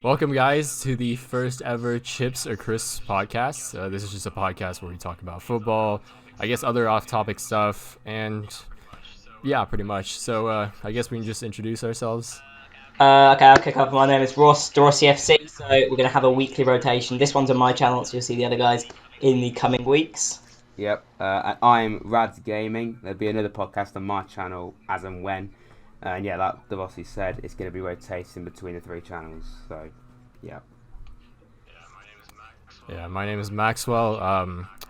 Welcome, guys, to the first ever Chips or Crisps podcast. This is just a podcast where we talk about football, I guess other off-topic stuff, and yeah, pretty much. So I guess we can just introduce ourselves. Okay, I'll kick off. My name is Ross, the Rossi FC. So we're going to have a weekly rotation. This one's on my channel, so you'll see the other guys in the coming weeks. Yep, and I'm Rads Gaming. There'll be another podcast on my channel as and when. And yeah, like the Rossi said, it's going to be rotating between the three channels. So, yeah. Yeah, my name is Maxwell.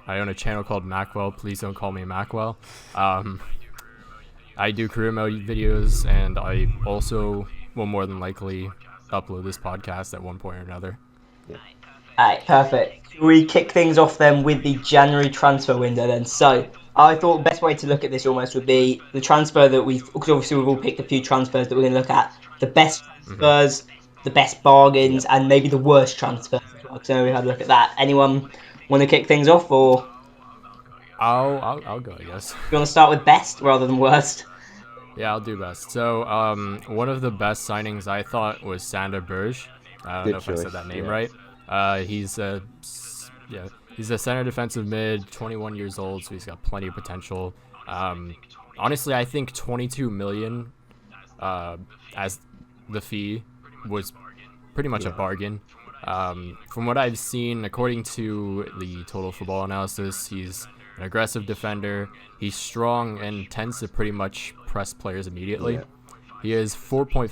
I own a channel called Maqwell. Please don't call me Maqwell. I do career mode videos, and I also will more than likely upload this podcast at one point or another. Yeah. Alright, perfect. We kick things off then with the January transfer window then. So I thought the best way to look at this almost would be the transfer that because obviously we've all picked a few transfers that we're going to look at. The best transfers, the best bargains, and maybe the worst transfers as well. So we had a look at that. Anyone want to kick things off, or I'll go, I guess. you want to start with best rather than worst? Yeah, I'll do best. So, one of the best signings I thought was Sander Berge. I don't Good know if I choice, said that name yeah. right. He's a center defensive mid, 21 years old, so he's got plenty of potential. Honestly, I think 22 million as the fee was pretty much a bargain. From what I've seen, according to the Total Football Analysis, he's an aggressive defender. He's strong and tends to pretty much press players immediately. Yeah. He has 4.56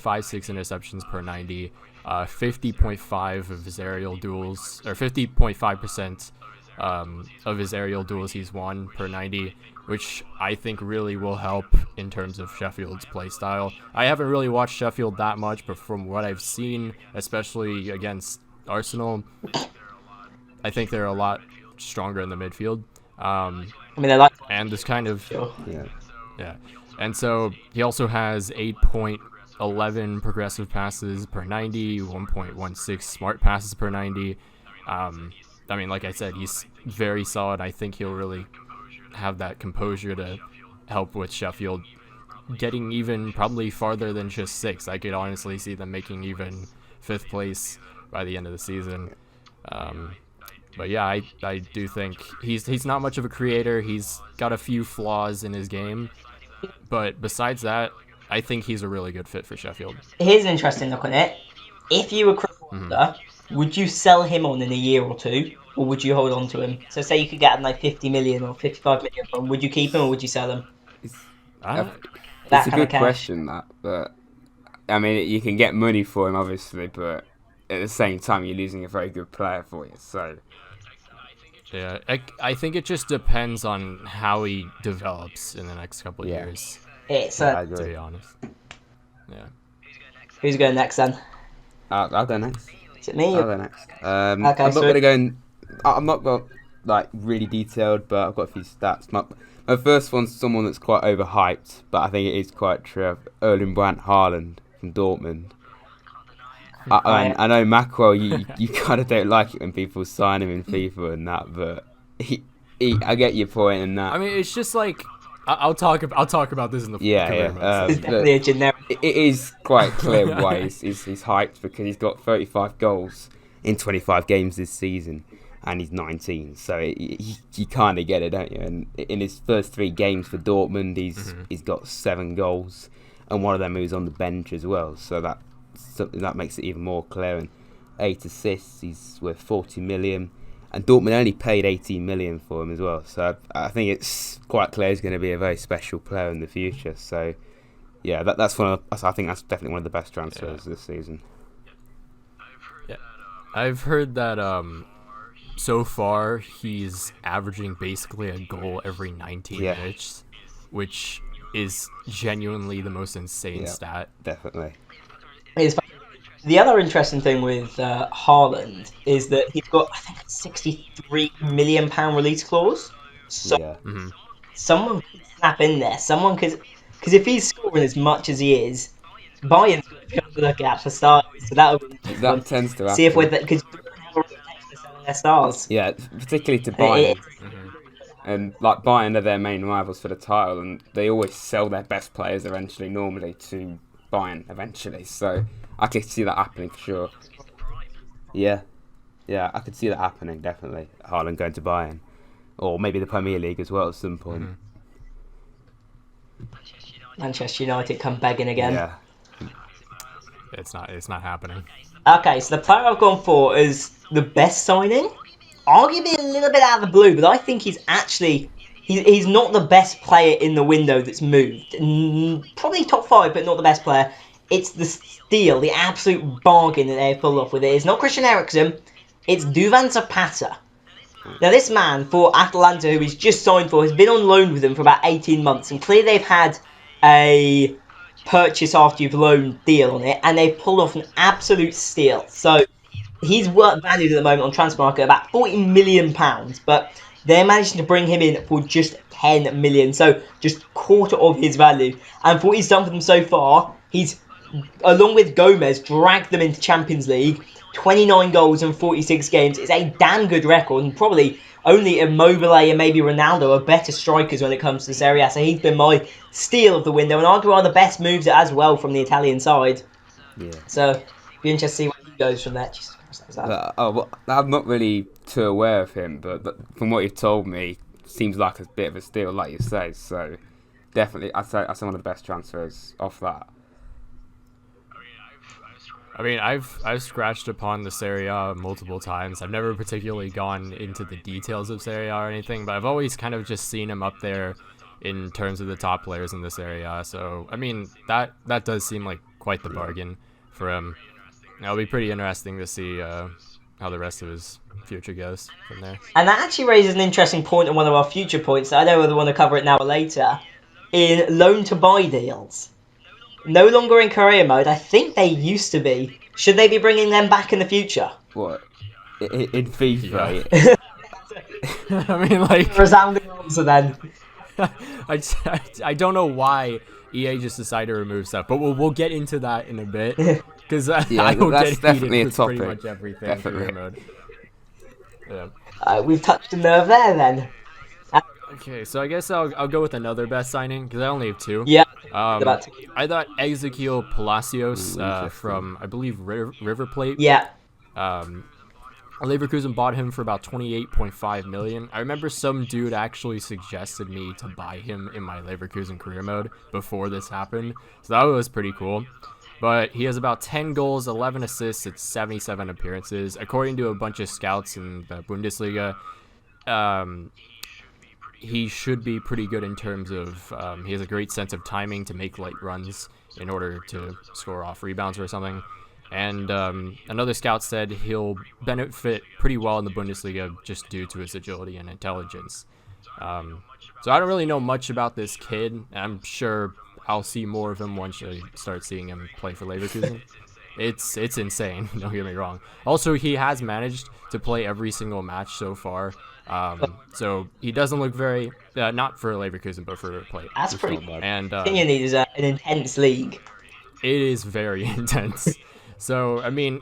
interceptions per 90, 50.5 of his aerial duels, or 50.5% of his aerial duels he's won per 90, which I think really will help in terms of Sheffield's play style. I haven't really watched Sheffield that much, but from what I've seen, especially against Arsenal, I think they're a lot stronger in the midfield. I mean, they're like And this kind of Yeah. yeah. And so he also has 8.11 progressive passes per 90, 1.16 smart passes per 90. I mean, like I said, he's very solid. I think he'll really have that composure to help with Sheffield getting even probably farther than just sixth. I could honestly see them making even fifth place by the end of the season. But yeah, I do think he's not much of a creator. He's got a few flaws in his game, but besides that, I think he's a really good fit for Sheffield. Here's an interesting look on it. If you were Chris Wilder, would you sell him on in a year or two, or would you hold on to him? So say you could get him like 50 million or 55 million from him, would you keep him or would you sell him? I, That It's a kind of good cash. question, that. But, I mean, you can get money for him, obviously, but at the same time, you're losing a very good player for you. So, yeah, I think it just depends on how he develops in the next couple of Yeah. years, It's I to agree. be honest. Yeah. who's going next then? I'll go next. Is it me? I'll go next. I'm Okay, not so- going to go in. I'm not going like really detailed, but I've got a few stats. My first one's someone that's quite overhyped, but I think it is quite true. Erling Brandt Haaland from Dortmund. I know Maqwell, you kind of don't like it when people sign him in FIFA and that, but I get your point in that. I mean, it's just like I'll talk about this in the Yeah, career yeah, mode uh, It's section. definitely a generic. It is quite clear why he's hyped, because he's got 35 goals in 25 games this season, and he's 19. So you kind of get it, don't you? And in his first 3 games for Dortmund, he's got 7 goals, and one of them he was on the bench as well. So that makes it even more clear. And 8 assists. He's worth 40 million, and Dortmund only paid 18 million for him as well. So I think it's quite clear he's going to be a very special player in the future. So. Yeah, that's I think that's definitely one of the best transfers this season. Yeah. I've heard that so far he's averaging basically a goal every 19 Yeah. minutes, which is genuinely the most insane Yeah. stat. Definitely. It's fun. The other interesting thing with Haaland is that he's got, I think, a £63 million release clause. So Yeah. someone could snap in there. Someone could, because if he's scoring as much as he is, Bayern's going to be able to look at for starters. So that would be That tends to happen. see if we're because selling their stars. Yeah, particularly to It- Bayern. And like Bayern are their main rivals for the title, and they always sell their best players eventually, normally to Bayern eventually. So I can see that happening for sure. Yeah, yeah, I could see that happening, definitely. Haaland going to Bayern. Or maybe the Premier League as well at some point. Manchester United come begging again. Yeah. It's not happening. Okay, so the player I've gone for is the best signing. Arguably a little bit out of the blue, but I think he's not the best player in the window that's moved. Probably top 5, but not the best player. It's the steal, the absolute bargain that they've pulled off with it. It's not Christian Eriksen, it's Duvan Zapata. Now, this man for Atalanta, who he's just signed for, has been on loan with them for about 18 months, and clearly they've had a purchase after you've loaned deal on it, and they've pulled off an absolute steal. So he's worth valued at the moment on transfer market about £40 million, but they're managing to bring him in for just 10 million, so just quarter of his value. And for what he's done for them so far, he's, along with Gomez, dragged them into Champions League. 29 goals in 46 games is a damn good record, and probably only Immobile and maybe Ronaldo are better strikers when it comes to Serie A. So he's been my steal of the window, and arguably one of the best moves as well from the Italian side. Yeah. So be interested to see where he goes from there. Well, I'm not really too aware of him, but from what you've told me, seems like a bit of a steal, like you say. So definitely, I'd say one of the best transfers off that. I mean, I've scratched upon the Serie A multiple times. I've never particularly gone into the details of Serie A or anything, but I've always kind of just seen him up there in terms of the top players in the Serie A. So, I mean, that does seem like quite the bargain for him. It'll be pretty interesting to see how the rest of his future goes from there. And that actually raises an interesting point on one of our future points. I don't know whether we want to cover it now or later. In loan-to-buy deals. No longer in career mode. I think they used to be. Should they be bringing them back in the future? What? In FIFA? Yeah. I mean, like... Resounding answer then. I don't know why EA just decided to remove stuff, but we'll get into that in a bit. Because I don't that's get definitely heated a with pretty topic. much everything in career mode. Yeah. We've touched a nerve there then. Okay, so I guess I'll go with another best signing because I only have 2. Yeah. I thought Ezequiel Palacios from, I believe, River Plate. Yeah. Leverkusen bought him for about 28.5 million. I remember some dude actually suggested me to buy him in my Leverkusen career mode before this happened, so that was pretty cool. But he has about 10 goals, 11 assists, at 77 appearances. According to a bunch of scouts in the Bundesliga, he should be pretty good in terms of he has a great sense of timing to make light runs in order to score off rebounds or something. And another scout said he'll benefit pretty well in the Bundesliga just due to his agility and intelligence. So I don't really know much about this kid. I'm sure I'll see more of him once I start seeing him play for Leverkusen. It's insane, don't get me wrong. Also, he has managed to play every single match so far. So he doesn't look very, not for Leverkusen, but for Plate. That's pretty good. And I think you need is an intense league. It is very intense. So, I mean,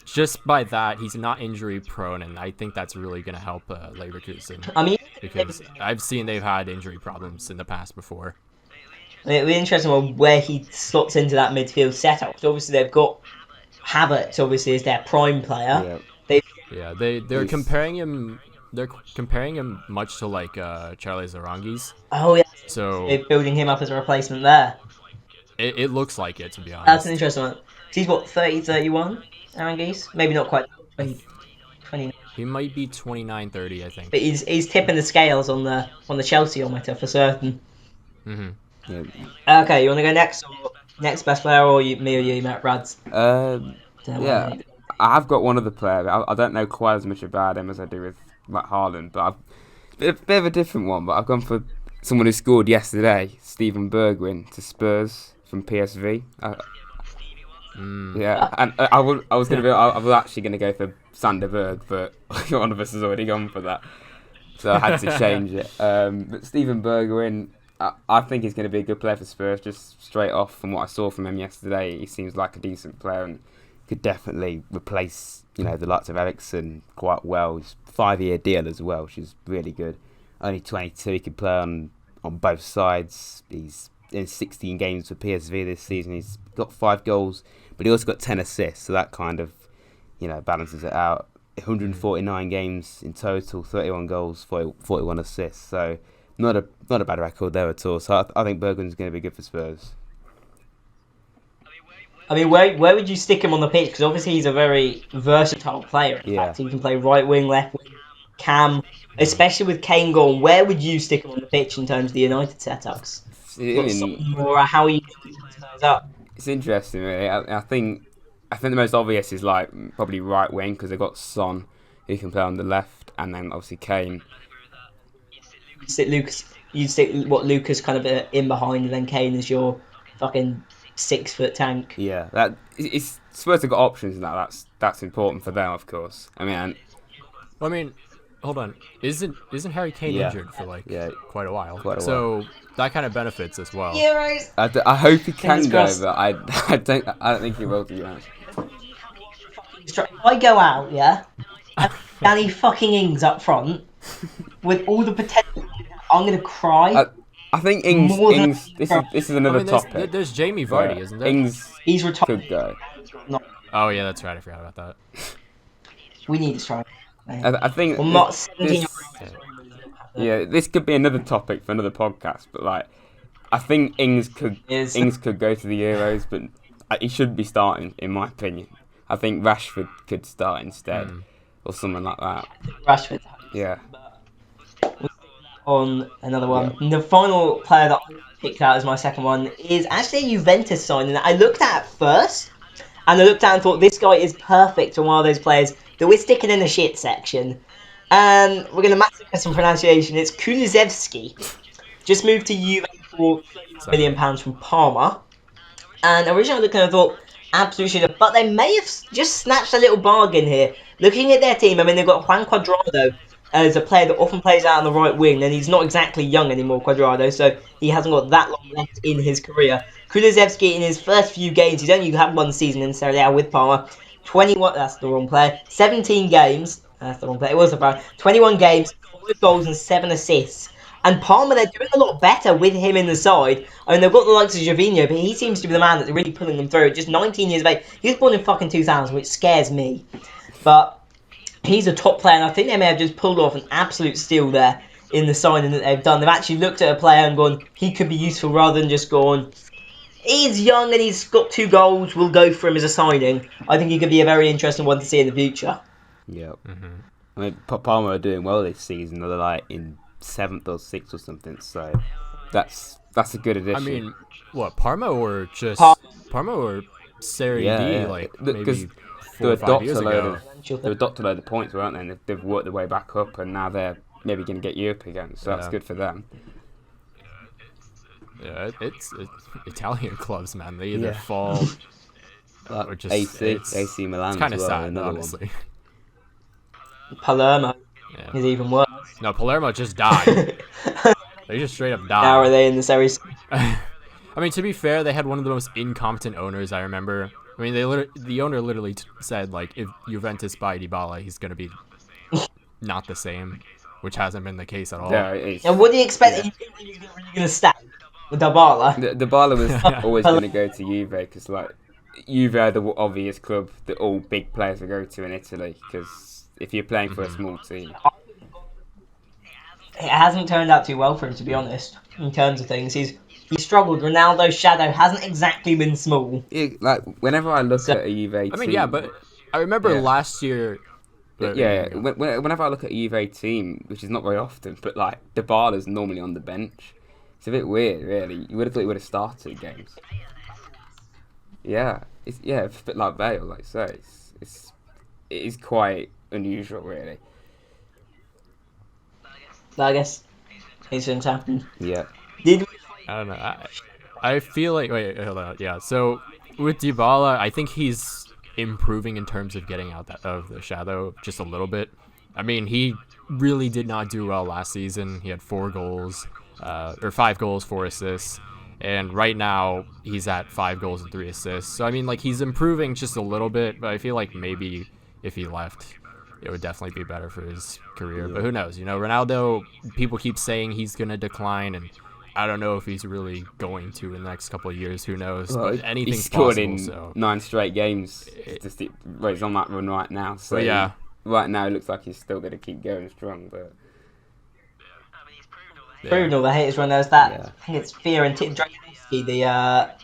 just by that, he's not injury prone, and I think that's really going to help Leverkusen. I mean, because I've seen they've had injury problems in the past before. It'll be interesting on where he slots into that midfield setup. So obviously they've got Havertz, obviously, as their prime player. Yeah, they're comparing him. They're comparing him much to like Charlie Zarangis. Oh yeah. So they're building him up as a replacement there. It looks like it, to be honest. That's an interesting one. He's what, 30, 31, Zarangis? Maybe not quite 20. He might be 29, 30, I think. But he's tipping the scales on the Chelsea-ometer for certain. Mm-hmm. Yeah. Okay, you want to go next? Or next best player, or me or you, Matt Rads? Yeah, I have got one other player. I don't know quite as much about him as I do with Matt Haaland, but a bit of a different one. But I've gone for someone who scored yesterday, Steven Bergwijn to Spurs from PSV. Yeah, and I was actually going to go for Sander Berg, but one of us has already gone for that, so I had to change it. But Steven Bergwijn, I think he's going to be a good player for Spurs. Just straight off from what I saw from him yesterday, he seems like a decent player and could definitely replace, the likes of Eriksen quite well. He's a 5-year deal as well, which is really good. Only 22, he could play on both sides. He's in 16 games for PSV this season. He's got 5 goals, but he also got 10 assists. So that kind of, balances it out. 149 games in total, 31 goals, 41 assists. So not a bad record there at all. So I think Bergwijn's going to be good for Spurs. I mean, where would you stick him on the pitch? Because obviously he's a very versatile player. In fact, he can play right wing, left wing, cam. Especially with Kane gone, where would you stick him on the pitch in terms of the United setups? Or how are you putting those up? It's interesting, really. I think the most obvious is like probably right wing because they've got Son who can play on the left, and then obviously Kane. You'd stick Lucas kind of in behind, and then Kane is your fucking 6-foot tank. Yeah, it's Spurs have got options now. That's important for them, of course. I mean, hold on. Isn't Harry Kane injured for quite a while? So that kind of benefits as well. Euros. I hope he can go, but I don't think he will, to be honest. If I go out, Danny fucking Ings up front with all the potential, I'm gonna cry. I think Ings. This is another topic. There's Jamie Vardy, isn't there? Ings he's retired. Could go. Oh yeah, that's right. I forgot about that. We need to try. I think. Well, not 17. This could be another topic for another podcast, but I think Ings could go to the Euros, but he shouldn't be starting, in my opinion. I think Rashford could start instead, or something like that. Rashford. Yeah. On another one. Yeah. The final player that I picked out as my second one is actually a Juventus signing that I looked at first, and I looked at and thought this guy is perfect for one of those players that we're sticking in the shit section. And we're going to massacre some pronunciation. It's Kulusevski. Just moved to Juve for £30 million from Parma. And originally I looked and I thought, absolutely shit. But they may have just snatched a little bargain here. Looking at their team, I mean, they've got Juan Cuadrado as a player that often plays out on the right wing. And he's not exactly young anymore, Cuadrado, so he hasn't got that long left in his career. Kulusevski, in his first few games, he's only had one season in Serie A with Parma. 21, that's the wrong player. 17 games. That's the wrong player. It was about 21 games, 5 goals and 7 assists. And Parma, they're doing a lot better with him in the side. I mean, they've got the likes of Gervinho, but he seems to be the man that's really pulling them through. Just 19 years of age. He was born in fucking 2000, which scares me. But he's a top player, and I think they may have just pulled off an absolute steal there in the signing that they've done. They've actually looked at a player and gone, he could be useful, rather than just going, he's young and he's got 2 goals, we'll go for him as a signing. I think he could be a very interesting one to see in the future. Yeah. I mean, Parma are doing well this season. They're like in 7th or 6th or something. So that's a good addition. I mean, what, Parma or just Parma or Serie D? Like maybe 4 or 5 years ago. They adopted a load of points, weren't they? And they've worked their way back up, and now they're maybe going to get Europe again. So that's good for them. Yeah, it's Italian clubs, man. They either fall or just AC Milan. It's kind of well, sad, honestly. Palermo is even worse. No, Palermo just died. They just straight up died. Now are they in the series? I mean, to be fair, they had one of the most incompetent owners I remember. I mean, the owner literally said, like, if Juventus buy Dybala, he's going to be not the same, which hasn't been the case at all. Yeah, and what do you expect that he's going to stay with Dybala? Dybala was always going to go to Juve because, like, Juve are the obvious club that all big players will go to in Italy because if you're playing for a small team. It hasn't turned out too well for him, to be honest, in terms of things. He's struggled. Ronaldo's shadow hasn't exactly been small. Like, whenever I look at a Juve team... I mean, yeah, but I remember last year... Whenever I look at a Juve team, which is not very often, but, like, Dybala's normally on the bench. It's a bit weird, really. You would have thought he would have started games. Yeah. It's a bit like Bale, like I say. It is quite unusual, really. I guess these things happen. Yeah. I don't know. I feel like... Wait, hold on. Yeah, so with Dybala, I think he's improving in terms of getting out of the shadow just a little bit. I mean, he really did not do well last season. He had 4 goals, or 5 goals, 4 assists. And right now, he's at 5 goals and 3 assists. So, I mean, like, he's improving just a little bit, but I feel like maybe if he left, it would definitely be better for his career. But who knows? You know, Ronaldo, people keep saying he's going to decline, and I don't know if he's really going to in the next couple of years. Who knows? Well, But anything's he's scored possible. in So 9 straight games. Well, he's on that run right now. So but yeah, right now it looks like he's still going to keep going strong. But Proving all the haters when there's that. I think it's Fiorentina, the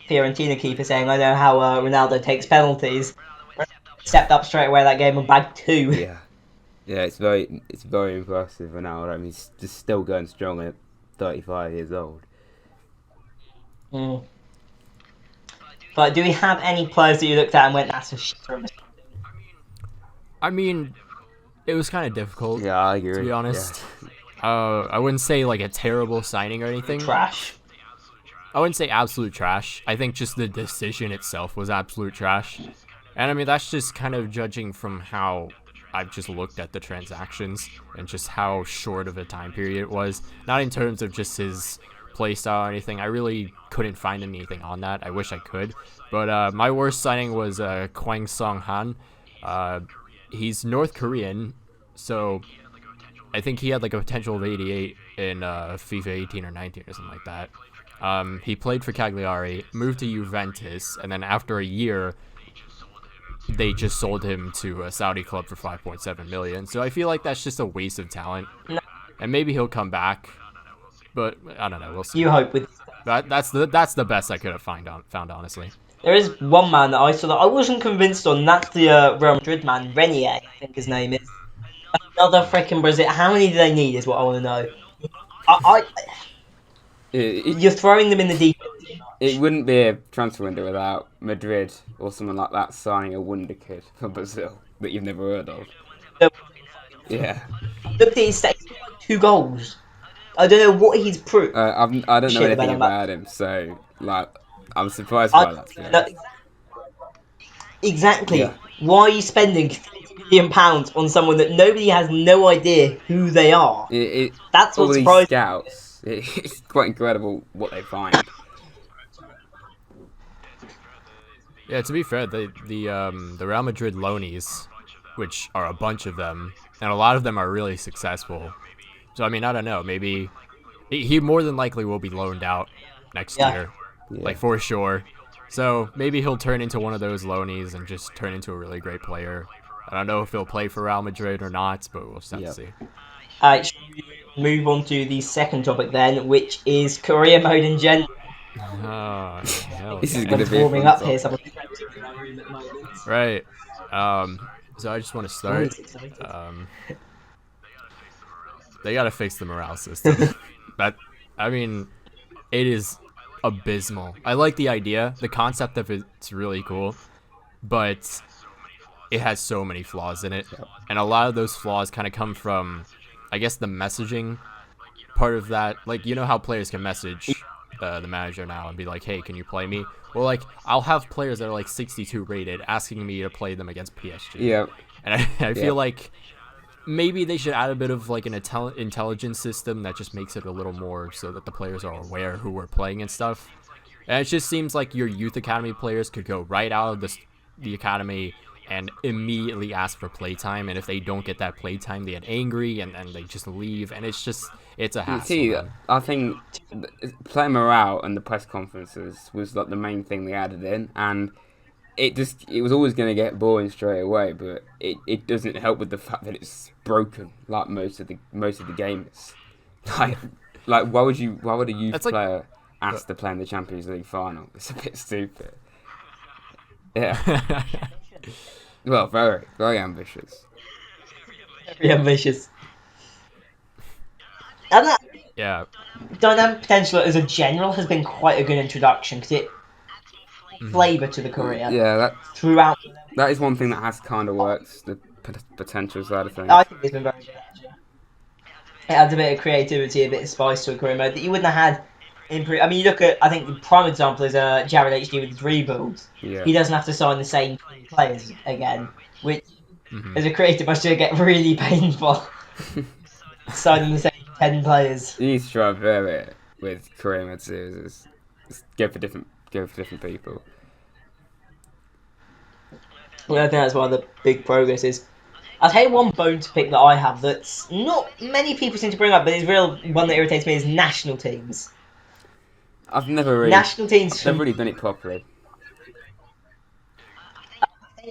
Fiorentina keeper, saying, "I know how Ronaldo takes penalties." Stepped up straight away that game and bagged 2. Yeah, it's very impressive. Ronaldo, I mean, he's just still going strong at 35 years old. Mm. But do we have any players that you looked at and went, "That's a shit"? I mean, it was kind of difficult. Yeah, I agree. To be honest, I wouldn't say like a terrible signing or anything. Trash. I wouldn't say absolute trash. I think just the decision itself was absolute trash. And I mean, that's just kind of judging from how I've just looked at the transactions and just how short of a time period it was. Not in terms of just his playstyle or anything. I really couldn't find anything on that. I wish I could. But my worst signing was Kwang Song Han. He's North Korean, so I think he had like a potential of 88 in FIFA 18 or 19 or something like that. He played for Cagliari, moved to Juventus, and then after a year, they just sold him to a Saudi club for 5.7 million. So I feel like that's just a waste of talent. And maybe he'll come back, but I don't know. We'll see. You hope with That's the best I could have found honestly. There is one man that I saw that I wasn't convinced on. That's the Real Madrid man, Renier, I think his name is. Another freaking Brazil. How many do they need? Is what I want to know. You're throwing them in the deep. It wouldn't be a transfer window without Madrid or someone like that signing a wonder kid for Brazil that you've never heard of. Yeah. Look at his stats. 2 goals. I don't know what he's proved. I don't know anything about him, so like I'm surprised by that. Exactly. Yeah. Why are you spending £30 million on someone that nobody has no idea who they are? That's all what these surprised. Scouts. It's quite incredible what they find. Yeah, to be fair, the Real Madrid loanies, which are a bunch of them, and a lot of them are really successful. So I mean, I don't know. Maybe he more than likely will be loaned out next year, like for sure. So maybe he'll turn into one of those loanies and just turn into a really great player. I don't know if he'll play for Real Madrid or not, but we'll just have to see. Alright, move on to the second topic then, which is career mode in general. Oh, hell This yeah. is going to be warming up here. Right. So I just want to start. They gotta fix the morale system. I mean, it is abysmal. I like the idea. The concept of it's really cool, but it has so many flaws in it. And a lot of those flaws kind of come from, I guess, the messaging part of that. Like, you know how players can message the manager now and be like, hey, can you play me? Well, like, I'll have players that are like 62 rated asking me to play them against PSG. Yeah. And I feel like maybe they should add a bit of like an intelligence system that just makes it a little more so that the players are aware who we're playing and stuff. And it just seems like your youth academy players could go right out of the academy and immediately ask for playtime, and if they don't get that playtime, they get angry and they just leave, and it's a hassle. See, I think player morale and the press conferences was like the main thing they added in, and it was always going to get boring straight away, but it doesn't help with the fact that it's broken like most of the game is. Like why would a youth player ask to play in the Champions League final? It's a bit stupid. Yeah. Well, very, very ambitious. Very ambitious. And that dynamic potential as a general has been quite a good introduction because it flavour to the career. Yeah, throughout. That is one thing that has kind of worked, the potential side of things. I think it's been very good. It adds a bit of creativity, a bit of spice to a career mode that you wouldn't have had. I mean, you look at, I think the prime example is Jared HD with his rebuilds. Yeah. He doesn't have to sign the same players again, which as a creator must get really painful. Signing the same 10 players. You need to try and vary it with career mode series. Go for different people. Well, I think that's one of the big progress is. I'll tell you one bone to pick that I have that's not many people seem to bring up, but it's real one that irritates me is national teams. I've never really national teams. They've really done it properly.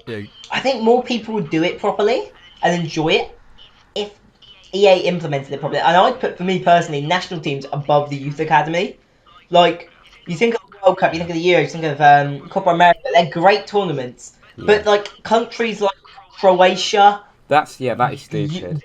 Yeah, I think more people would do it properly and enjoy it if EA implemented it properly. And I'd put, for me personally, national teams above the youth academy. Like, you think of the World Cup, you think of the Euros, you think of Copa America. They're great tournaments, Yeah. but like countries like Croatia, That is you, stupid.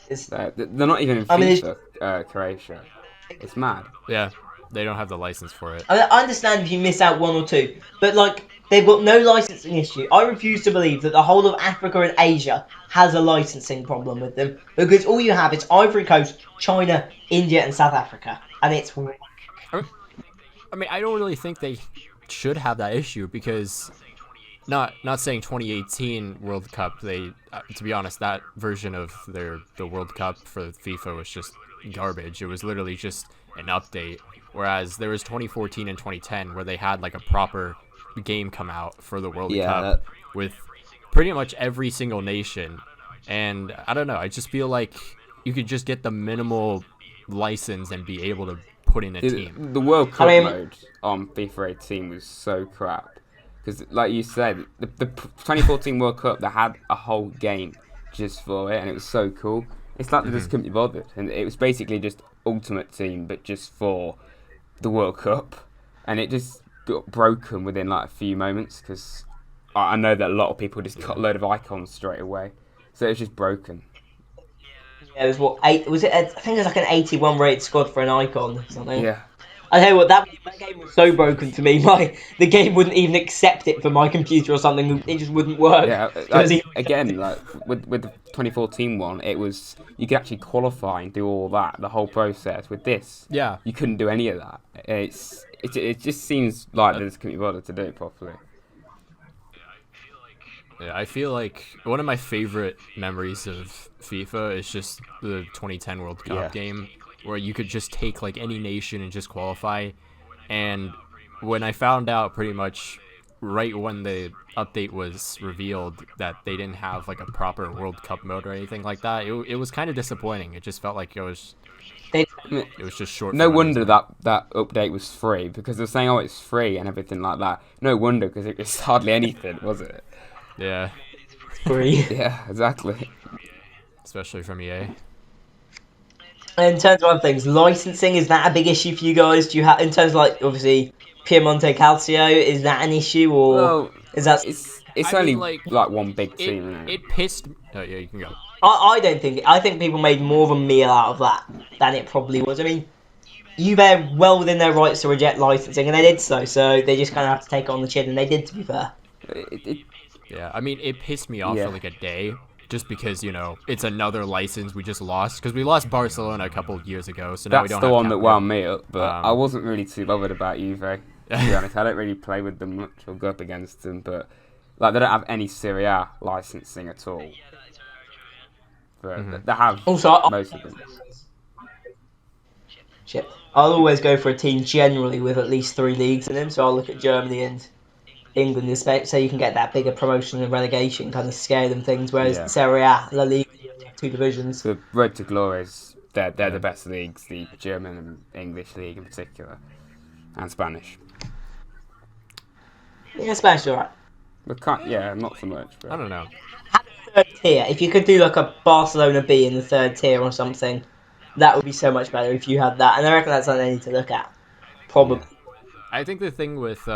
They're not even in I mean, FIFA, Croatia. It's mad. yeah, they don't have the license for it. I understand if you miss out one or two, but like they've got no licensing issue. I refuse to believe that the whole of Africa and Asia has a licensing problem with them, because all you have is Ivory Coast, China, India, and South Africa, and it's. I mean, I don't really think they should have that issue because, not saying 2018 World Cup. They, to be honest, that version of the World Cup for FIFA was just garbage. It was literally just an update. Whereas there was 2014 and 2010 where they had like a proper game come out for the World Cup with pretty much every single nation. And I don't know, I just feel like you could just get the minimal license and be able to put in a team. The World Cup mode on FIFA 18 was so crap. Because, like you said, the 2014 World Cup, they had a whole game just for it, and it was so cool. It's like they just couldn't be bothered. And it was basically just Ultimate Team, but just for the World Cup, and it just got broken within like a few moments because I know that a lot of people just got a load of icons straight away, so it was just broken. Yeah, it was I think it was like an 81 rated squad for an icon or something. Yeah. I tell you what, that game was so broken to me. The game wouldn't even accept it for my computer or something. It just wouldn't work. Yeah, again, like with the 2014 one, it was you could actually qualify and do all that, the whole process. With this, yeah, you couldn't do any of that. It just seems like they just couldn't be bothered to do it properly. Yeah, I feel like one of my favorite memories of FIFA is just the 2010 World Cup game, where you could just take like any nation and just qualify. And when I found out pretty much right when the update was revealed that they didn't have like a proper World Cup mode or anything like that, it was kind of disappointing. It just felt like it was just short. No wonder that update was free, because they're saying, oh, it's free and everything like that. No wonder, because it was hardly anything, was it? Yeah. Free. Yeah, exactly. Especially from EA. In terms of other things, licensing, is that a big issue for you guys? Do you have, in terms of like obviously Piemonte Calcio, is that an issue, or is that? It's only like one big team. Isn't it? It pissed. Oh yeah, you can go. I don't think. I think people made more of a meal out of that than it probably was. I mean, Juve are well within their rights to reject licensing, and they did so. So they just kind of have to take it on the chin, and they did, to be fair. Yeah, I mean, it pissed me off for like a day, just because, you know, it's another license we just lost, because we lost Barcelona a couple of years ago, so now we don't have That's the one that Camp wound me up, but I wasn't really too bothered about Juve, to be honest. I don't really play with them much or go up against them, but like they don't have any Serie A licensing at all. But they have also, most of them. Shit. I'll always go for a team generally with at least 3 leagues in them, so I'll look at Germany and England, so you can get that bigger promotion and relegation, kind of scare them things, whereas Serie A, La Liga, 2 divisions. The road to glory is they're the best leagues, the German and English league in particular, and Spanish. Yeah, Spanish is alright. But not so much. But I don't know. Have a third tier. If you could do like a Barcelona B in the 3rd tier or something, that would be so much better if you had that. And I reckon that's something they need to look at. Probably. Yeah. I think the thing with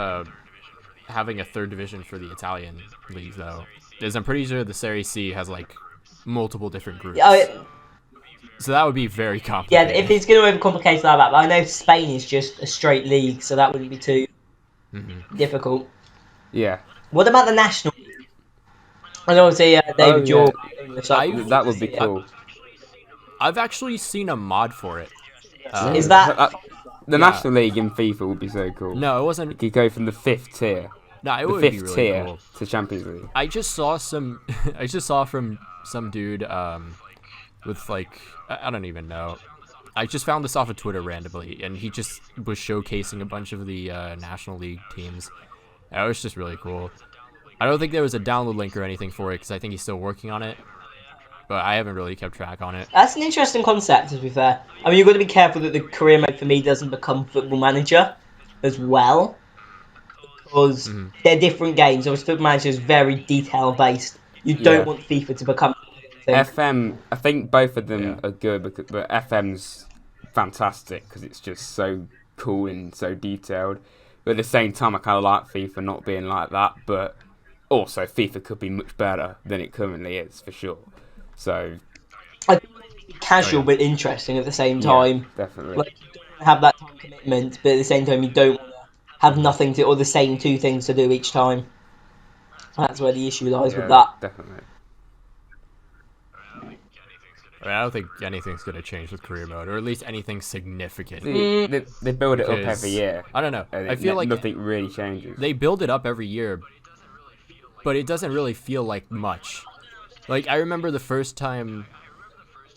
having a 3rd division for the Italian league, though, is I'm pretty sure the Serie C has like multiple different groups. So that would be very complicated. Yeah, if it's going to overcomplicate that, but I know Spain is just a straight league, so that wouldn't be too difficult. Yeah. What about the national league? And obviously, David Jordan. That would be cool. I've actually seen a mod for it. Is that... The National League in FIFA would be so cool. No, it wasn't. You could go from the 5th tier. No, it the would 5th be really tier cool. to Champions League. I just saw from some dude with like I don't even know. I just found this off of Twitter randomly, and he just was showcasing a bunch of the National League teams. It was just really cool. I don't think there was a download link or anything for it because I think he's still working on it. but I haven't really kept track on it. That's an interesting concept, to be fair. I mean, you've got to be careful that the career mode for me doesn't become Football Manager as well, because they're different games. Obviously, Football Manager is very detail-based. You don't want FIFA to become... FM, I think both of them are good, but FM's fantastic because it's just so cool and so detailed. But at the same time, I kind of like FIFA not being like that, but also FIFA could be much better than it currently is, for sure. So... I think it's casual but interesting at the same time. Yeah, definitely. Like, you don't have that time commitment, but at the same time, you don't want to have nothing to, or the same two things to do each time. That's where the issue lies with that. Definitely. I mean, I don't think anything's going to change with career mode, or at least anything significant. They build it up every year. I don't know. I feel like nothing really changes. They build it up every year, but it doesn't really feel like much. Like, I remember the first time...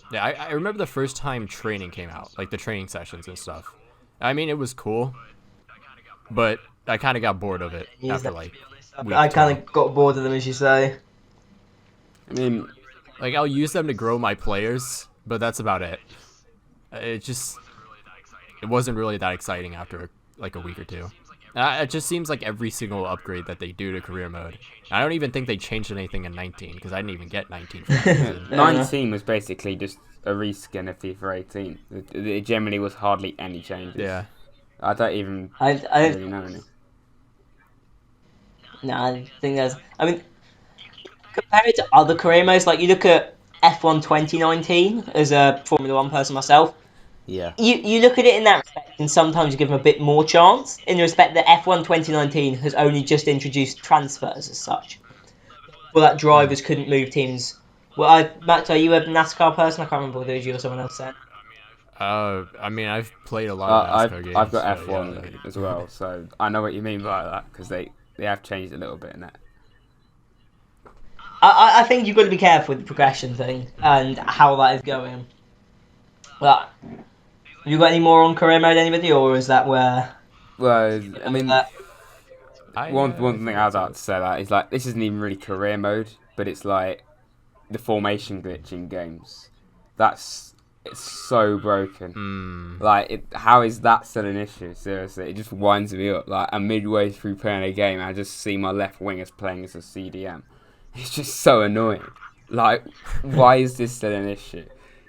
Yeah, I remember the first time training came out, like the training sessions and stuff. I mean, it was cool, but I kind of got bored of it after, like, I kind of got bored of them, as you say. I mean... Like, I'll use them to grow my players, but that's about it. It wasn't really that exciting after, like, a week or two. It just seems like every single upgrade that they do to career mode. I don't even think they changed anything in 19, because I didn't even get 19 for that reason. 19 was basically just a reskin of FIFA 18. It generally was hardly any changes. Yeah. I don't even I really know any. No, I think there's... I mean, compared to other career modes, like you look at F1 2019 as a Formula 1 person myself. Yeah. You look at it in that respect, and sometimes you give them a bit more chance, in the respect that F1 2019 has only just introduced transfers as such. Well, that drivers couldn't move teams. Well, Max, are you a NASCAR person? I can't remember whether it was you or someone else said. I mean, I've played a lot of NASCAR games. I've got so, F1 as well, so I know what you mean by that, because they have changed a little bit in that. I think you've got to be careful with the progression thing and how that is going. But have you got any more on career mode, anybody, or is that where? Well, I mean, one thing I'd like to say that is like this isn't even really career mode, but it's like the formation glitch in games. It's so broken. Like, how is that still an issue? Seriously, it just winds me up. Like, I'm midway through playing a game, and I just see my left wing as playing as a CDM. It's just so annoying. Like, why is this still an issue?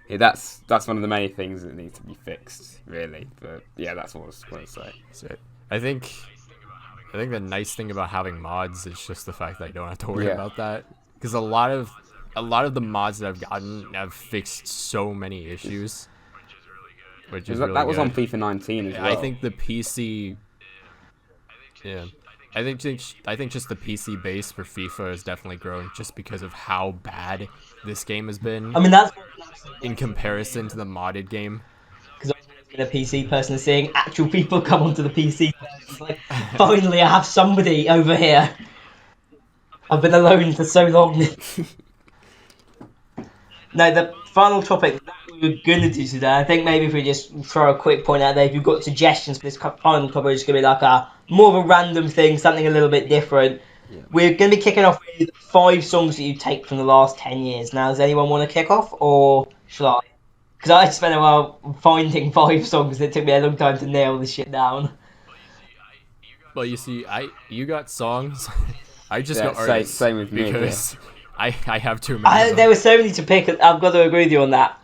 Yeah, that's one of the many things that needs to be fixed, really. But yeah, that's what I was going to say. So, I think the nice thing about having mods is just the fact that I don't have to worry about that. Because a lot of the mods that I've gotten have fixed so many issues, which is really that was good. on FIFA 19 as well. I think the PC. Yeah. I think just the PC base for FIFA has definitely grown just because of how bad this game has been. I mean, that's in comparison to the modded game. Because I've been a PC person, seeing actual people come onto the PC. It's like, finally, I have somebody over here. I've been alone for so long. No, the final topic that we were going to do today, I think maybe if we just throw a quick point out there, if you've got suggestions for this final topic, it's going to be like more of a random thing, something a little bit different. Yeah. We're going to be kicking off with 5 songs that you take from the last 10 years. Now, does anyone want to kick off, or shall I? Because I spent a while finding 5 songs that took me a long time to nail this shit down. Well, you see, you got songs. I just got artists. Same with me. Because I have too many. There were so many to pick. I've got to agree with you on that.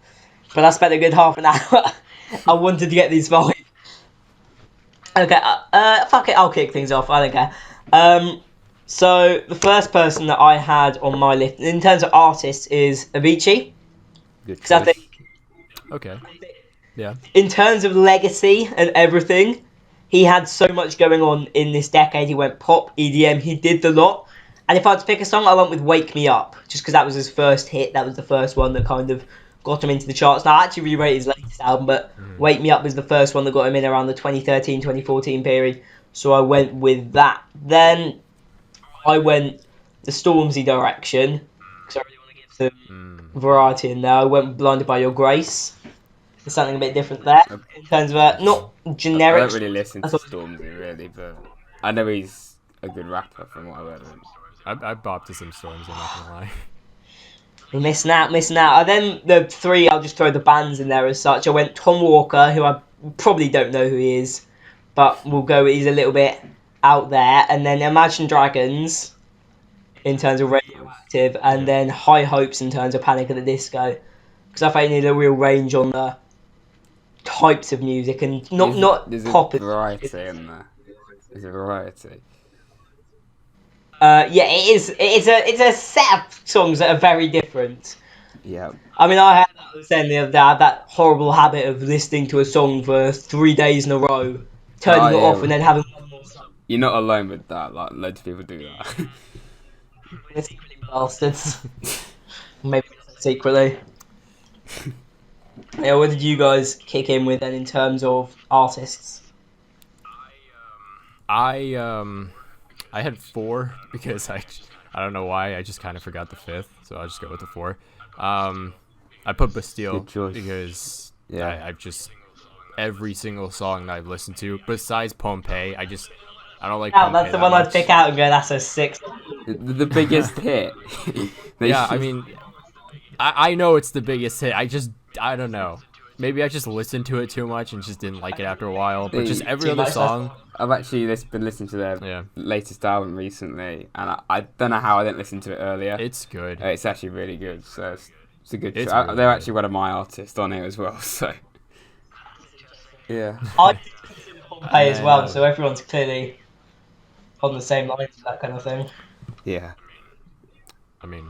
But I spent a good half an hour. I wanted to get these 5. Okay, fuck it, I'll kick things off. I don't care. So the first person that I had on my list in terms of artists is Avicii. Good choice. I think, okay. Yeah. In terms of legacy and everything, he had so much going on in this decade. He went pop, EDM, he did the lot. And if I had to pick a song, I went with Wake Me Up, just because that was his first hit. That was the first one that kind of got him into the charts. Now, I actually really rate his latest album, but Wake Me Up was the first one that got him in around the 2013, 2014 period. So I went with that. Then I went the Stormzy direction, because I really want to give some variety in there. I went Blinded by Your Grace. There's something a bit different there, in terms of, not generic. I don't really listen to Stormzy, really, but I know he's a good rapper from what I've heard of him. I bopped to some Storms, I'm not gonna lie. We're missing out. And then the three, I'll just throw the bands in there as such. I went Tom Walker, who I probably don't know who he is, but we'll go, he's a little bit out there. And then Imagine Dragons, in terms of Radioactive, and then High Hopes in terms of Panic at the Disco. Because I think you need a real range on the types of music, and not there's pop. There's a variety in there. There's a variety. Yeah, it's a set of songs that are very different. Yeah. I mean, I was saying the other day, I had that horrible habit of listening to a song for 3 days in a row, turning it off, and then having one more song. You're not alone with that. Like, loads of people do that. Bastards. Maybe secretly. Yeah, what did you guys kick in with then in terms of artists? I had 4 because I don't know why, I just kind of forgot the 5th, so I'll just go with the 4. I put Bastille because I've just every single song that I've listened to besides Pompeii, I don't like Pompeii. That's the one I'd pick out and go, that's a 6. The biggest hit. Yeah, I mean, I know it's the biggest hit. I don't know. Maybe I just listened to it too much and just didn't like it after a while. But just every other song. I've actually been listening to their latest album recently, and I don't know how I didn't listen to it earlier. It's good. It's actually really good. So it's a good. It's show. really They're good. actually one of my artists on here as well. So yeah. I did Pompeii as well, so everyone's clearly on the same line for that kind of thing. Yeah. I mean,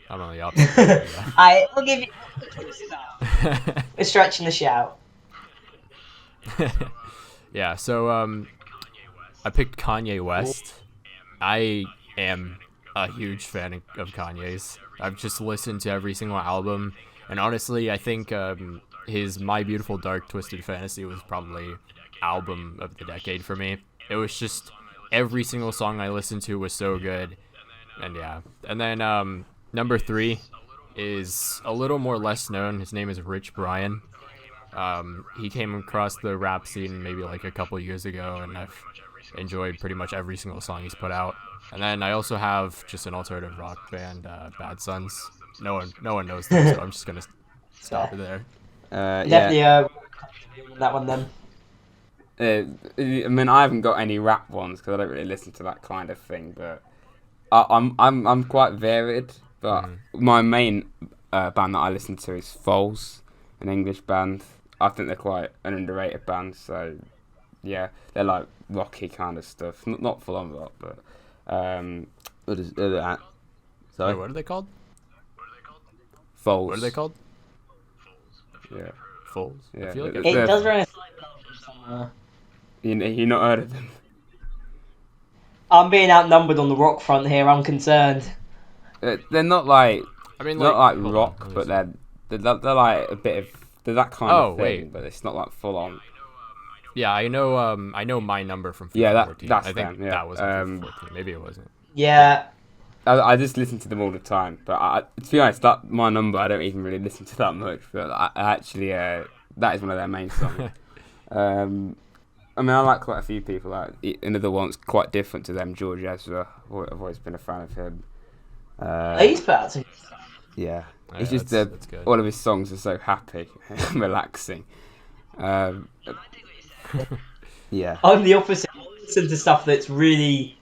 I'm on the opposite. We'll give you. We're stretching the shout. Yeah, so I picked Kanye West. I am a huge fan of Kanye's. I've just listened to every single album, and honestly, I think his My Beautiful Dark Twisted Fantasy was probably album of the decade for me. It was just every single song I listened to was so good, and yeah. And then number 3 is a little more less known. His name is Rich Brian. He came across the rap scene maybe like a couple years ago, and I've enjoyed pretty much every single song he's put out. And then I also have just an alternative rock band, Bad Sons. No one knows them, so I'm just gonna stop it there. Definitely that one then. I mean, I haven't got any rap ones because I don't really listen to that kind of thing, but I'm quite varied. But my main band that I listen to is Foals, an English band. I think they're quite an underrated band. So yeah, they're like rocky kind of stuff, not full on rock, but what is that? Sorry, Wait, what are they called? Foals. What are they called? Yeah, Foals. Yeah, I feel like It does ring a slight bell somewhere. you not heard of them? I'm being outnumbered on the rock front here. I'm concerned. They're not like not like hold rock, on, but they're like a bit of that kind of thing. wait. But it's not like full on. Yeah, I know My Number from Yeah, 14. that's I think them, yeah. that was from 14. Maybe it wasn't. Yeah. I just listen to them all the time, but to be honest, that My Number I don't even really listen to that much. But I actually that is one of their main songs. I mean, I like quite a few people. Like another one's quite different to them, George Ezra. I've always been a fan of him. He's put out some good stuff. Yeah, Oh, it's yeah, just that's good. all of his songs are so happy and relaxing. Yeah. I'm the opposite. I listen to stuff that's really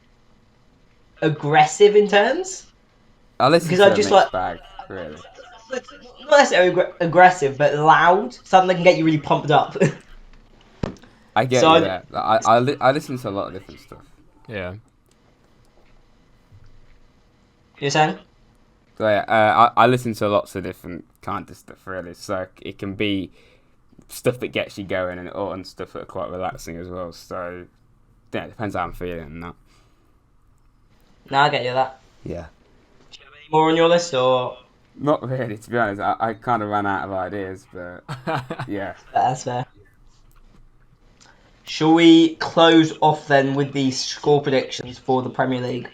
aggressive in terms. I listen Because to I a just mixed like- bag, really. Not necessarily aggressive, but loud. Something that can get you really pumped up. I get So you there. I listen to a lot of different stuff. Yeah. You're saying? So yeah, I listen to lots of different kinds of stuff, really. So it can be stuff that gets you going and stuff that are quite relaxing as well. So yeah, it depends how I'm feeling and that. No, I get you that. Yeah. Do you have any more on your list, or? Not really, to be honest. I kind of ran out of ideas, but yeah. That's fair. Shall we close off then with the score predictions for the Premier League?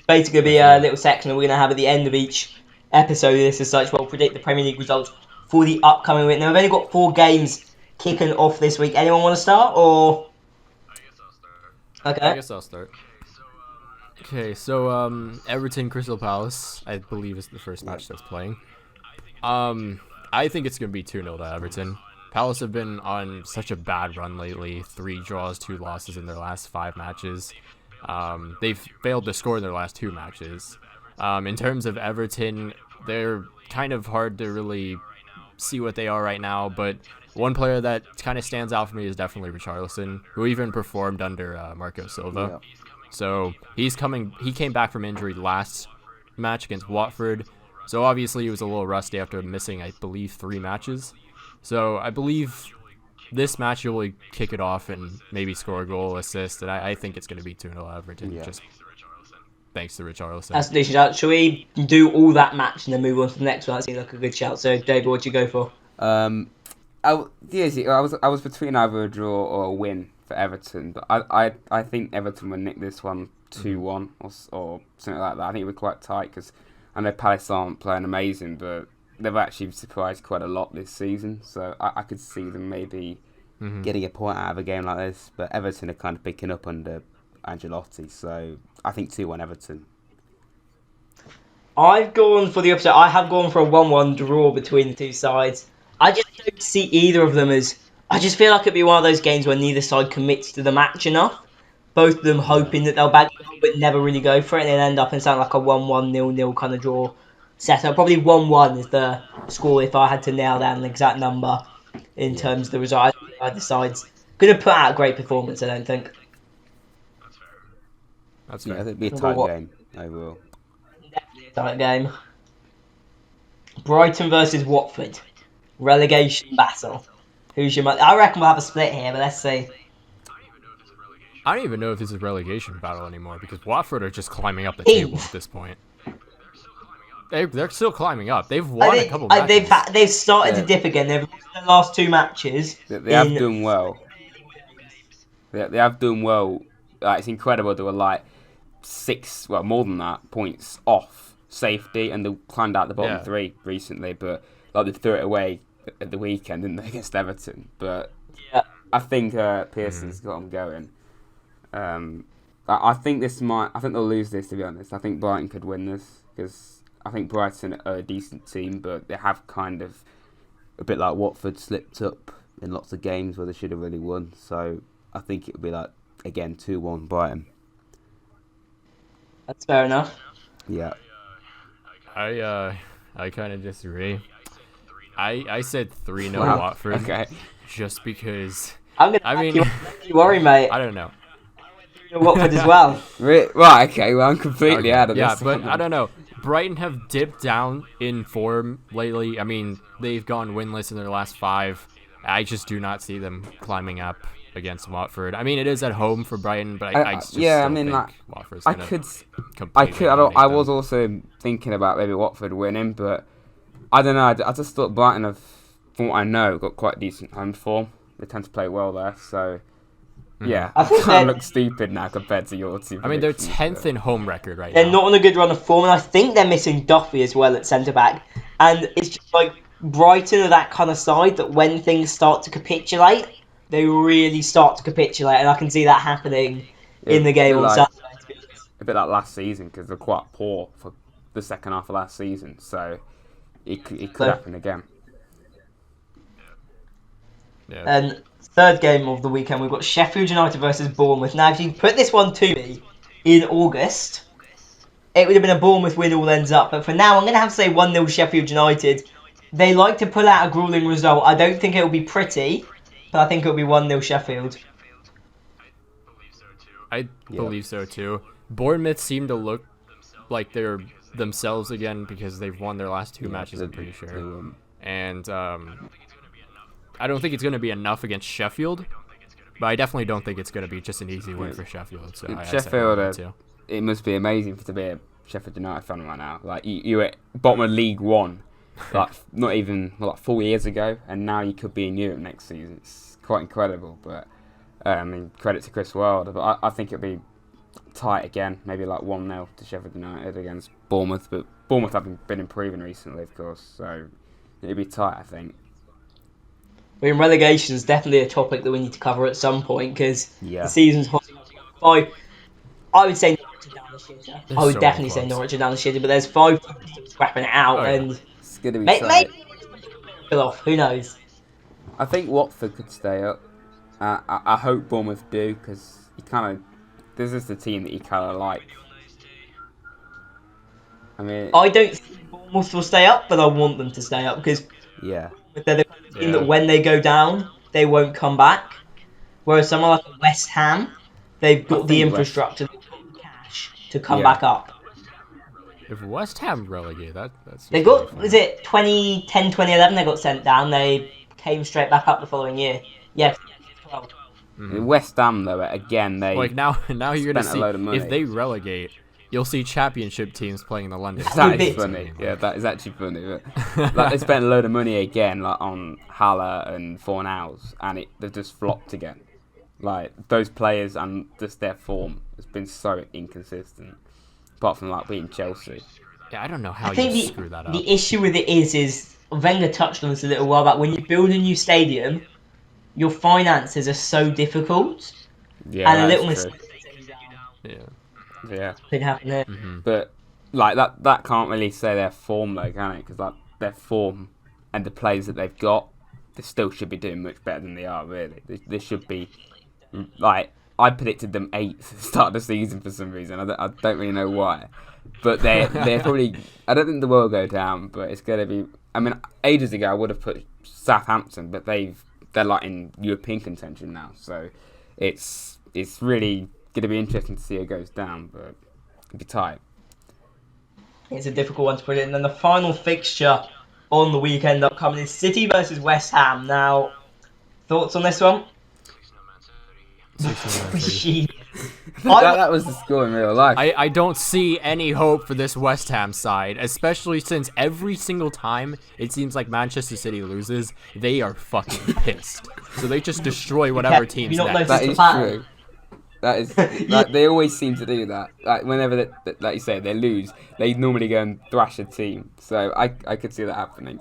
Basically, be a little section that we're going to have at the end of each episode of this as such. We'll predict the Premier League results for the upcoming week. Now, we've only got 4 games kicking off this week. Anyone want to start, or? I Okay. guess I'll start. Okay, so Everton Crystal Palace, I believe, is the first match that's playing. I think it's gonna be 2-0 to Everton. Palace have been on such a bad run lately. 3 draws, 2 losses in their last 5 matches. They've failed to score in their last 2 matches. In terms of Everton, they're kind of hard to really see what they are right now, but one player that kind of stands out for me is definitely Richarlison, who even performed under Marco Silva. Yeah. So he came back from injury last match against Watford. So obviously he was a little rusty after missing, I believe, 3 matches. So I believe this match he'll really kick it off and maybe score a goal, assist, and I think it's going to be 2-0 Everton, just thanks to Richarlison. That's a decent shout. Shall we do all that match and then move on to the next one? That seems like a good shout. So, David, what do you go for? I was between either a draw or a win for Everton, but I think Everton will nick this one 2-1 or something like that. I think it would be quite tight because I know Palace aren't playing amazing, but they've actually surprised quite a lot this season. So I could see them maybe getting a point out of a game like this. But Everton are kind of picking up under Ancelotti, so I think 2-1 Everton. I've gone for the opposite. I have gone for a 1-1 draw between the two sides. I just don't see either of them as... I just feel like it'd be one of those games where neither side commits to the match enough. Both of them hoping that they'll bag it, but never really go for it, and then end up in something like a 1-1, 0-0 kind of draw setup. Probably 1-1 is the score if I had to nail down an exact number in terms of the result. I think either side's going to put out a great performance, I don't think. That's fair. I think it'd be a tight game overall. Definitely a tight game. Brighton versus Watford. Relegation battle. Who's your man? I reckon we'll have a split here, but let's see. I don't even know if this is a relegation battle anymore because Watford are just climbing up the table at this point. They're still climbing up. They've won a couple matches. They've started to dip again. They've won the last 2 matches. They have done well. They have done well. It's incredible. They were like 6, well, more than that, points off safety, and they climbed out the bottom 3 recently. But like they threw it away at the weekend, didn't they, against Everton? But I think Pearson's got them going. I think they'll lose this, to be honest. I think Brighton could win this because I think Brighton are a decent team, but they have kind of a bit like Watford slipped up in lots of games where they should have really won. So I think it'll be like again 2-1 Brighton. That's fair enough. Yeah. I kind of disagree. I said 3-0 Wow. Watford. Okay. Just because. Don't you worry, mate. I don't know. Watford as well. Right, okay, well, I'm completely out of this. Yeah, but I don't know. Brighton have dipped down in form lately. I mean, they've gone winless in their last 5. I just do not see them climbing up against Watford. I mean, it is at home for Brighton, but I just think Watford's gonna I was also thinking about maybe Watford winning, but I don't know. I just thought Brighton have, from what I know, got quite decent home form. They tend to play well there, so... Yeah, I kind of look stupid now compared to your team. I mean, they're 10th in home record right now. They're not on a good run of form, and I think they're missing Duffy as well at centre-back. And it's just like Brighton are that kind of side that when things start to capitulate, they really start to capitulate, and I can see that happening in the game on Saturday. A bit like last season, because they're quite poor for the second half of last season, so it could happen again. Yeah. And third game of the weekend, we've got Sheffield United versus Bournemouth. Now, if you put this one to me in August, it would have been a Bournemouth win all ends up. But for now, I'm going to have to say 1-0 Sheffield United. They like to pull out a gruelling result. I don't think it will be pretty, but I think it will be 1-0 Sheffield. I believe so too. Bournemouth seem to look like they're themselves again because they've won their last 2 matches, I'm pretty sure. And I don't think it's going to be enough against Sheffield, but I definitely don't think it's going to be just an easy win for Sheffield. So Sheffield, it must be amazing to be a Sheffield United fan right now. Like you were bottom of League One, like not even 4 years ago, and now you could be in Europe next season. It's quite incredible. But I mean, credit to Chris Wilder. But I think it'll be tight again, maybe like 1-0 to Sheffield United against Bournemouth. But Bournemouth haven't been improving recently, of course, so it'll be tight, I think. I mean, relegation is definitely a topic that we need to cover at some point because the season's hot. I would say down They're I would so many definitely say clubs. Norwich are down the shitter, but there's 5 clubs still scrapping it out, Oh, yeah. and It's going to be maybe tight. pull off. Who knows? I think Watford could stay up. I hope Bournemouth do, because this is the team that you kind of like. I mean, I don't think Bournemouth will stay up, but I want them to stay up because yeah. they're the kind of team Yeah. that when they go down, they won't come back. Whereas someone like West Ham, they've got the think infrastructure, they've got the cash to come Yeah. back up. If West Ham relegate, that's. They got, was it 2010, 2011 they got sent down, they came straight back up the following year. Yeah, 12. West Ham, though, again, they Like now you're gonna spent a see load of money. if they relegate, you'll see championship teams playing in the London. That would be- is funny. Yeah, that is actually funny. But, like, they spent a load of money again, like on Haller and Fornals, and they've just flopped again. Like, those players and just their form has been so inconsistent. Apart from like beating Chelsea. Yeah, I don't know how I think you screw that up. the issue with it is Wenger touched on this a little while back. When you build a new stadium, your finances are so difficult, Yeah, and a little that's mistake true. Yeah. Yeah, could happen there. but like that can't really say their form though, can it? Because like their form and the players that they've got, they still should be doing much better than they are. Really, they should be like. I predicted them 8th at the start of the season for some reason. I don't really know why. But they're probably... I don't think they will go down, but it's going to be... I mean, ages ago I would have put Southampton, but they're like in European contention now. So it's really going to be interesting to see who goes down, but it'll be tight. It's a difficult one to put in. And then the final fixture on the weekend upcoming is City versus West Ham. Now, thoughts on this one? That was the score in real life. I don't see any hope for this West Ham side, especially since every single time it seems like Manchester City loses, they are fucking pissed. So they just destroy whatever team's not next. That is pattern. true. That is like, they always seem to do that. Like whenever like you say, they lose, they normally go and thrash a team. So I could see that happening.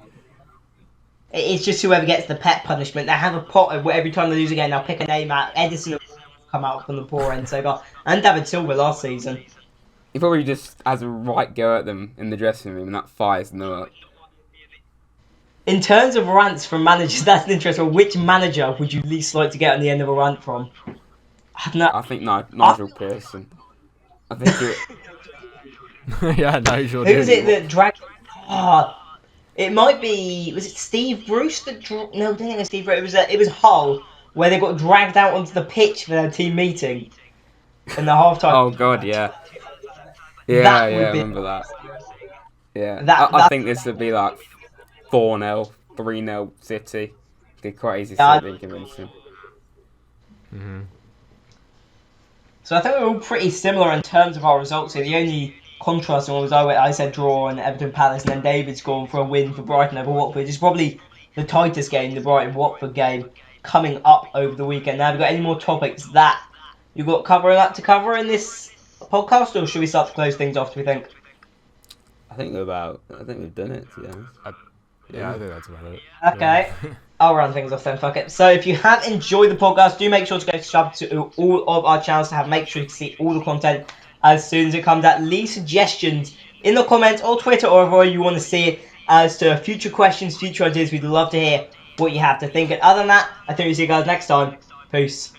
It's just whoever gets the pet punishment. They have a pot of every time they lose again, they'll pick a name out. Edison will come out from the poor end. So got and David Silva last season. He probably just has a right go at them in the dressing room, and that fires them up. In terms of rants from managers, that's an interesting one. Which manager would you least like to get on the end of a rant from? I think Nigel Pearson. I think it. Yeah, Nigel. Who was it that dragged? It might be. Was it Steve Bruce that? No, I don't think it was Steve Bruce. It was Hull, where they got dragged out onto the pitch for their team meeting in the halftime. Oh God, yeah. Yeah, That yeah, would I be- remember that. Yeah, That- I think this would be like 4-0, 3-0 City. It'd be quite easy Yeah, to be convincing. So I think we're all pretty similar in terms of our results here. The only contrast was I said draw and Everton Palace, and then David's gone for a win for Brighton over Watford. It's probably the tightest game, the Brighton-Watford game, coming up over the weekend. Now, have you got any more topics that you've got to cover in this podcast, or should we start to close things off, do we think? I think we've done it, to be honest. Yeah, I think that's about it. Okay. Yeah. I'll run things off then, fuck it. So if you have enjoyed the podcast, do make sure to go subscribe to all of our channels to make sure you can see all the content as soon as it comes out. Leave suggestions in the comments or Twitter or wherever you want to see it as to future questions, future ideas. We'd love to hear what you have to think. And other than that, I think we'll see you guys next time. Peace.